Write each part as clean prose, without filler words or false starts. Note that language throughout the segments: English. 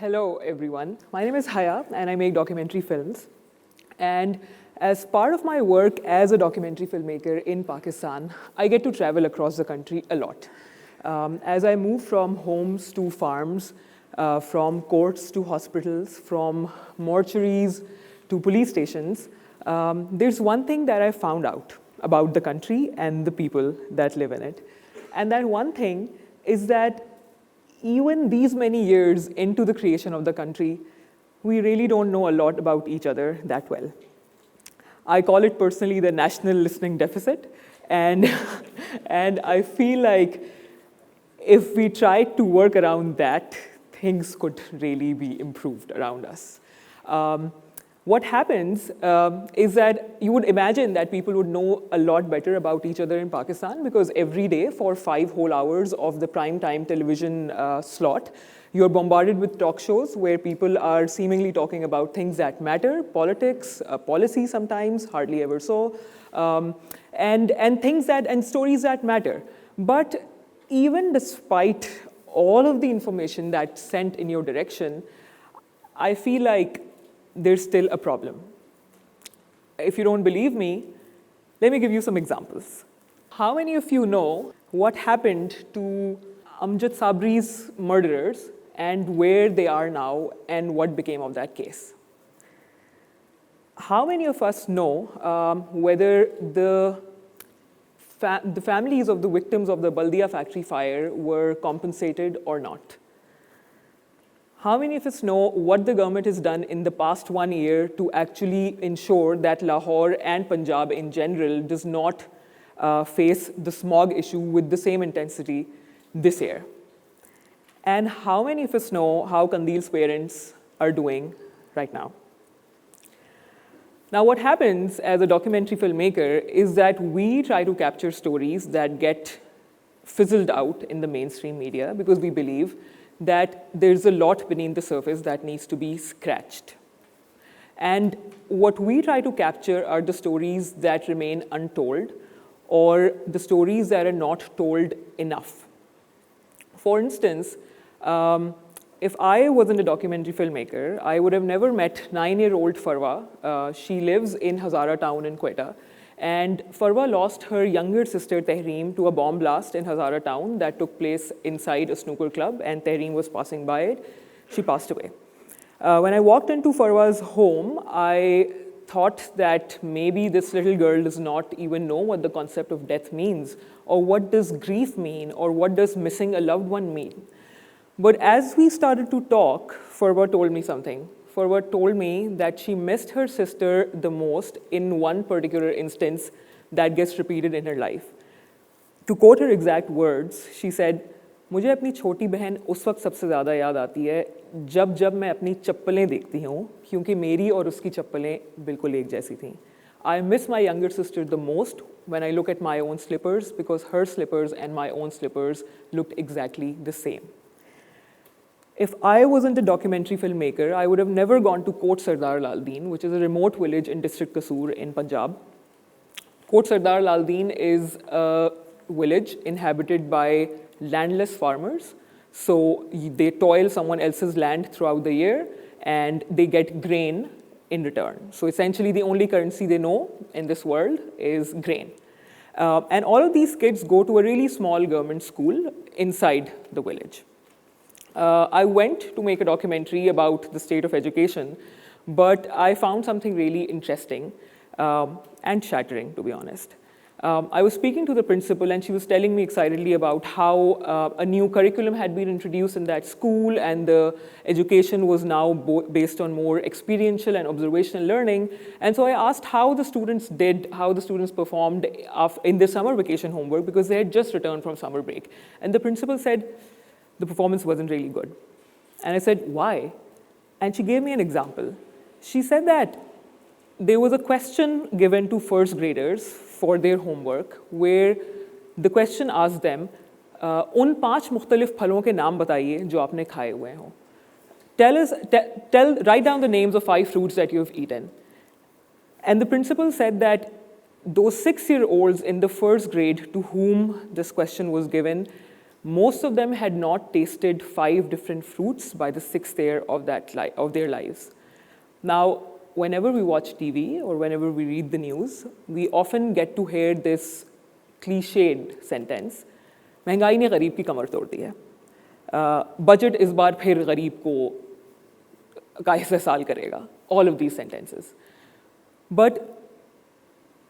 Hello, everyone. My name is Haya, and I make documentary films. And as part of my work as a documentary filmmaker in Pakistan, I get to travel across the country a lot. As I move from homes to farms, from courts to hospitals, from mortuaries to police stations, there's one thing that I found out about the country and the people that live in it. And that one thing is that even these many years into the creation of the country, we really don't know a lot about each other that well. I call it personally the national listening deficit, and, and I feel like if we tried to work around that, things could really be improved around us. What happens is that you would imagine that people would know a lot better about each other in Pakistan because every day for 5 whole hours of the prime time television slot, you're bombarded with talk shows where people are seemingly talking about things that matter, politics, policy sometimes, hardly ever so, and things that, and stories that matter. But even despite all of the information that's sent in your direction, I feel like there's still a problem. If you don't believe me, let me give you some examples. How many of you know what happened to Amjad Sabri's murderers and where they are now and what became of that case? How many of us know whether the families of the victims of the Baldia factory fire were compensated or not? How many of us know what the government has done in the past 1 year to actually ensure that Lahore and Punjab in general does not face the smog issue with the same intensity this year? And how many of us know how Kandil's parents are doing right now? Now, what happens as a documentary filmmaker is that we try to capture stories that get fizzled out in the mainstream media because we believe that there's a lot beneath the surface that needs to be scratched. And what we try to capture are the stories that remain untold or the stories that are not told enough. For instance, if I wasn't a documentary filmmaker, I would have never met 9-year-old Farwa. She lives in Hazara town in Quetta. And Farwa lost her younger sister Tehreem to a bomb blast in Hazara town that took place inside a snooker club, and Tehreem was passing by it. She passed away. When I walked into Farwa's home, I thought that maybe this little girl does not even know what the concept of death means, or what does grief mean, or what does missing a loved one mean. But as we started to talk, Farwa told me something. Farwa told me that she missed her sister the most in one particular instance that gets repeated in her life. To quote her exact words, she said, मुझे अपनी छोटी बहन उस वक्त सबसे ज़्यादा याद आती है जब जब मैं अपनी चप्पलें देखती हूँ क्योंकि मेरी और उसकी चप्पलें बिल्कुल एक जैसी थीं. I miss my younger sister the most when I look at my own slippers because her slippers and my own slippers looked exactly the same. If I wasn't a documentary filmmaker, I would have never gone to Kot Sardar Lal Deen, which is a remote village in district Kasur in Punjab. Kot Sardar Lal Deen is a village inhabited by landless farmers. So they toil someone else's land throughout the year and they get grain in return. So essentially the only currency they know in this world is grain. And all of these kids go to a really small government school inside the village. I went to make a documentary about the state of education, but I found something really interesting and shattering, to be honest. I was speaking to the principal, and she was telling me excitedly about how a new curriculum had been introduced in that school, and the education was now based on more experiential and observational learning. And so I asked how the students performed in their summer vacation homework, because they had just returned from summer break. And the principal said, the performance wasn't really good. And I said, why? And she gave me an example. She said that there was a question given to first graders for their homework where the question asked them, उन 5 मुख्तलिफ फलों के नाम बताइए जो आपने खाए हुए हों. Write down the names of 5 fruits that you have eaten. And the principal said that those 6-year-olds in the first grade to whom this question was given Most of them had not tasted 5 different fruits by the 6th year of their lives. Now, whenever we watch TV or whenever we read the news, we often get to hear this cliched sentence, महंगाई ने गरीब की कमर तोड़ दी है, budget इस बार फिर गरीब को का इस्तेसाल करेगा, all of these sentences. But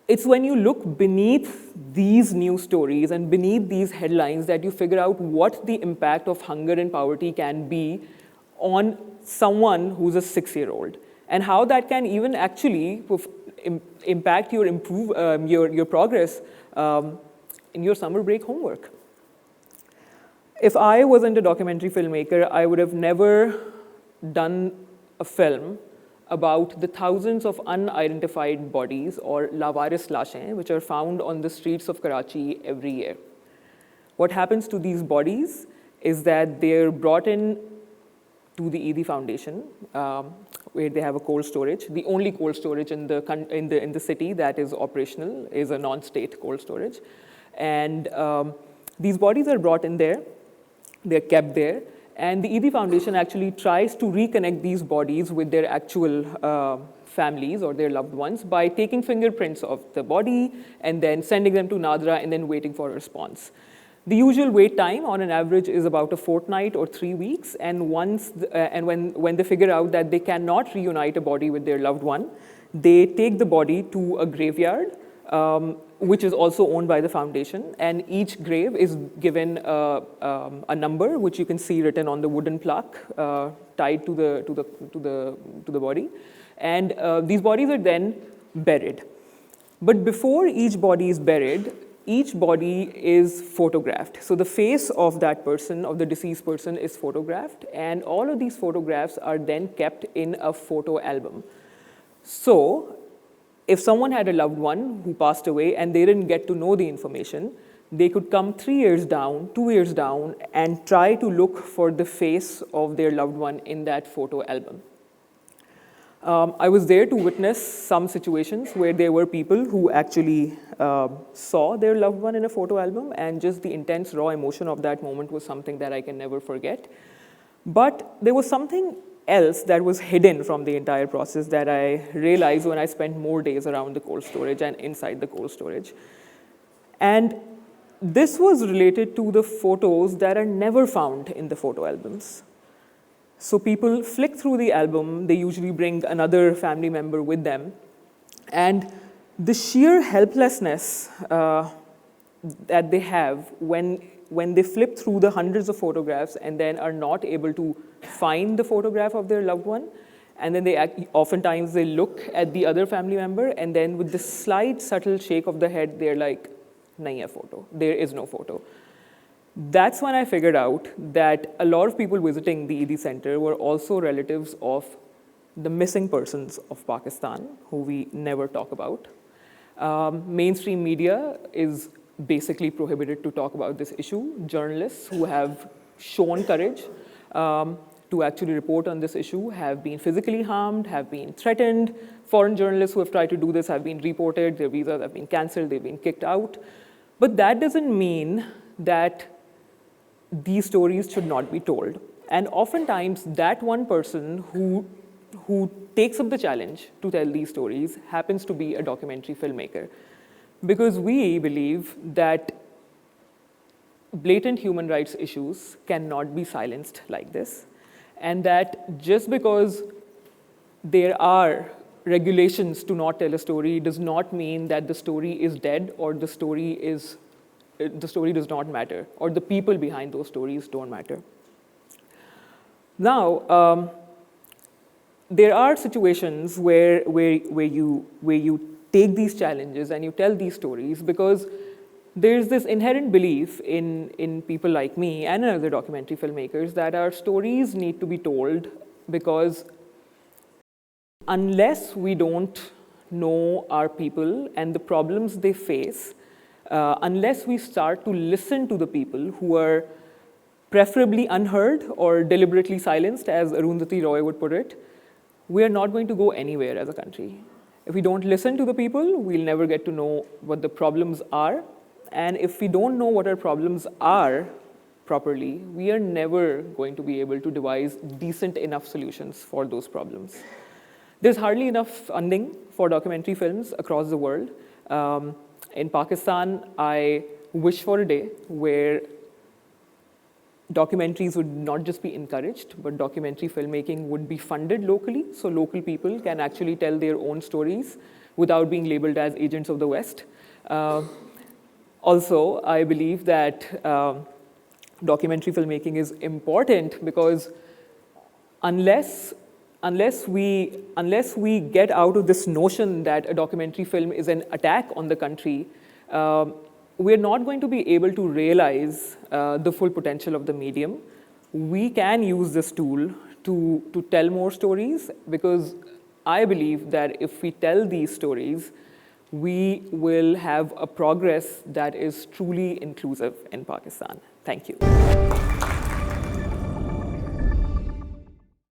it's when you look beneath these news stories and beneath these headlines that you figure out what the impact of hunger and poverty can be on someone who's a 6-year-old, and how that can even actually impact your progress in your summer break homework. If I wasn't a documentary filmmaker, I would have never done a film about the thousands of unidentified bodies, or lawaris lashein, which are found on the streets of Karachi every year. What happens to these bodies is that they're brought in to the Eidi Foundation, where they have a cold storage. The only cold storage in the city that is operational is a non-state cold storage. And these bodies are brought in there, they're kept there, and the Eidi Foundation actually tries to reconnect these bodies with their actual families or their loved ones by taking fingerprints of the body and then sending them to Nadra and then waiting for a response. The usual wait time on an average is about a fortnight or 3 weeks, and when they figure out that they cannot reunite a body with their loved one, they take the body to a graveyard, which is also owned by the foundation, and each grave is given a number, which you can see written on the wooden plaque tied to the body, and these bodies are then buried. But before each body is buried, each body is photographed. So the face of that person, of the deceased person, is photographed, and all of these photographs are then kept in a photo album. So if someone had a loved one who passed away and they didn't get to know the information, they could come 3 years down, 2 years down, and try to look for the face of their loved one in that photo album. I was there to witness some situations where there were people who actually saw their loved one in a photo album, and just the intense, raw emotion of that moment was something that I can never forget. But there was something else that was hidden from the entire process that I realized when I spent more days around the cold storage and inside the cold storage. And this was related to the photos that are never found in the photo albums. So people flick through the album, they usually bring another family member with them, and the sheer helplessness that they have when they flip through the hundreds of photographs and then are not able to find the photograph of their loved one, and then oftentimes they look at the other family member, and then with this slight subtle shake of the head, they're like, nahi hai photo, there is no photo. That's when I figured out that a lot of people visiting the Eidi Center were also relatives of the missing persons of Pakistan, who we never talk about. Mainstream media is basically prohibited to talk about this issue. Journalists who have shown courage to actually report on this issue have been physically harmed, have been threatened. Foreign journalists who have tried to do this have been reported, their visas have been canceled, they've been kicked out. But that doesn't mean that these stories should not be told. And oftentimes, that one person who takes up the challenge to tell these stories happens to be a documentary filmmaker. Because we believe that blatant human rights issues cannot be silenced like this, and that just because there are regulations to not tell a story does not mean that the story is dead, or the story does not matter, or the people behind those stories don't matter. Now, there are situations where you take these challenges and you tell these stories because there's this inherent belief in people like me and in other documentary filmmakers that our stories need to be told, because unless we don't know our people and the problems they face, unless we start to listen to the people who are preferably unheard or deliberately silenced, as Arundhati Roy would put it, we are not going to go anywhere as a country. If we don't listen to the people, we'll never get to know what the problems are. And if we don't know what our problems are, properly, we are never going to be able to devise decent enough solutions for those problems. There's hardly enough funding for documentary films across the world. In Pakistan, I wish for a day where documentaries would not just be encouraged, but documentary filmmaking would be funded locally, so local people can actually tell their own stories without being labeled as agents of the West. Also, I believe that documentary filmmaking is important because unless we get out of this notion that a documentary film is an attack on the country, we're not going to be able to realize the full potential of the medium. We can use this tool to tell more stories, because I believe that if we tell these stories, we will have a progress that is truly inclusive in Pakistan. Thank you.